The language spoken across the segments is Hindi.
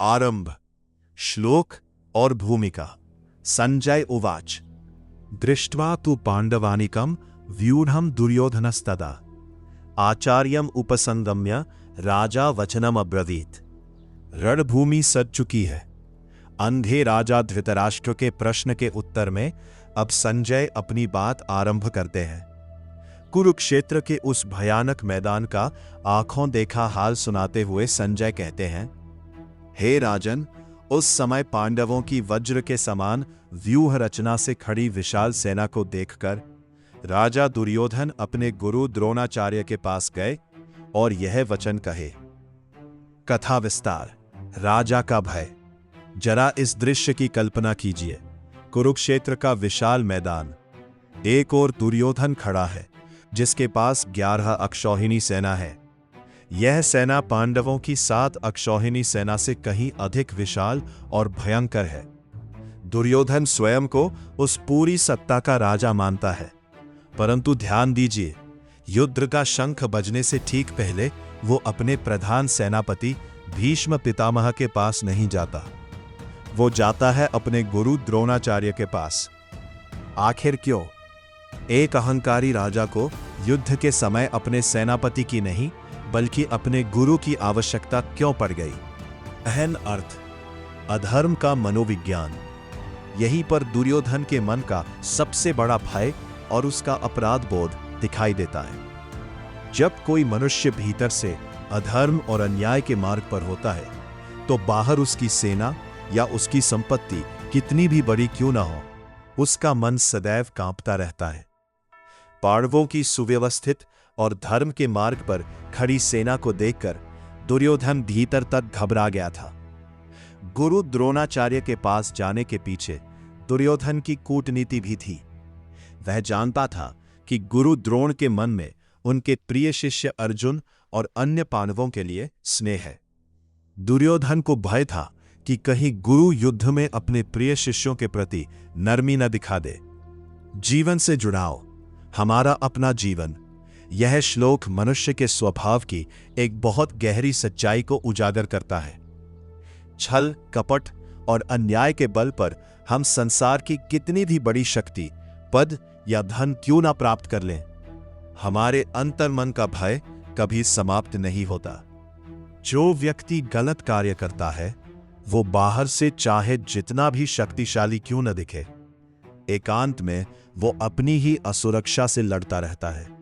आरंभ। श्लोक और भूमिका। संजय उवाच दृष्ट्वा तु पांडवानिकं व्यूढ़ं दुर्योधनस्तदा आचार्यम उपसंगम्य राजा वचनम अब्रवीत। रणभूमि सज चुकी है। अंधे राजा धृतराष्ट्र के प्रश्न के उत्तर में अब संजय अपनी बात आरंभ करते हैं। कुरुक्षेत्र के उस भयानक मैदान का आंखों देखा हाल सुनाते हुए संजय कहते हैं, हे राजन, उस समय पांडवों की वज्र के समान व्यूह रचना से खड़ी विशाल सेना को देखकर राजा दुर्योधन अपने गुरु द्रोणाचार्य के पास गए और यह वचन कहे। कथा विस्तार। राजा का भय। जरा इस दृश्य की कल्पना कीजिए। कुरुक्षेत्र का विशाल मैदान। एक ओर दुर्योधन खड़ा है, जिसके पास 11 अक्षौहिणी सेना है। यह सेना पांडवों की 7 अक्षौहिणी सेना से कहीं अधिक विशाल और भयंकर है। दुर्योधन स्वयं को उस पूरी सत्ता का राजा मानता है, परंतु ध्यान दीजिए, युद्ध का शंख बजने से ठीक पहले वो अपने प्रधान सेनापति भीष्म पितामह के पास नहीं जाता। वो जाता है अपने गुरु द्रोणाचार्य के पास। आखिर क्यों? एक अहंकारी राजा को युद्ध के समय अपने सेनापति की नहीं बल्कि अपने गुरु की आवश्यकता क्यों पड़ गई? अहन अर्थ। अधर्म का मनोविज्ञान। यहीं पर दुर्योधन के मन का सबसे बड़ा भय और उसका अपराध बोध दिखाई देता है। जब कोई मनुष्य भीतर से अधर्म और अन्याय के मार्ग पर होता है, तो बाहर उसकी सेना या उसकी संपत्ति कितनी भी बड़ी क्यों ना हो, उसका मन सदैव कांपता रहता है। पांडवों की सुव्यवस्थित और धर्म के मार्ग पर खड़ी सेना को देखकर दुर्योधन भीतर तक घबरा गया था। गुरु द्रोणाचार्य के पास जाने के पीछे दुर्योधन की कूटनीति भी थी। वह जानता था कि गुरु द्रोण के मन में उनके प्रिय शिष्य अर्जुन और अन्य पांडवों के लिए स्नेह है। दुर्योधन को भय था कि कहीं गुरु युद्ध में अपने प्रिय शिष्यों के प्रति नरमी न दिखा दे। जीवन से जुड़ाव। हमारा अपना जीवन। यह श्लोक मनुष्य के स्वभाव की एक बहुत गहरी सच्चाई को उजागर करता है। छल, कपट और अन्याय के बल पर हम संसार की कितनी भी बड़ी शक्ति, पद या धन क्यों ना प्राप्त कर लें, हमारे अंतर्मन का भय कभी समाप्त नहीं होता। जो व्यक्ति गलत कार्य करता है, वो बाहर से चाहे जितना भी शक्तिशाली क्यों न दिखे, एकांत में वो अपनी ही असुरक्षा से लड़ता रहता है।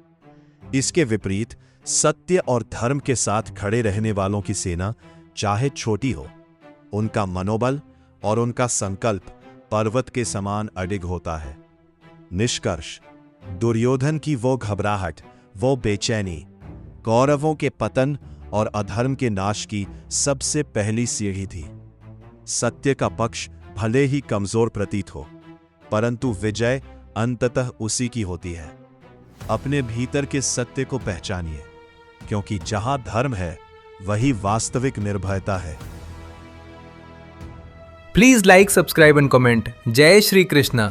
इसके विपरीत सत्य और धर्म के साथ खड़े रहने वालों की सेना चाहे छोटी हो, उनका मनोबल और उनका संकल्प पर्वत के समान अडिग होता है। निष्कर्ष। दुर्योधन की वो घबराहट, वो बेचैनी, कौरवों के पतन और अधर्म के नाश की सबसे पहली सीढ़ी थी। सत्य का पक्ष भले ही कमजोर प्रतीत हो, परंतु विजय अंततः उसी की होती है। अपने भीतर के सत्य को पहचानिए, क्योंकि जहां धर्म है वही वास्तविक निर्भयता है। Please like, subscribe and comment. जय श्री कृष्णा।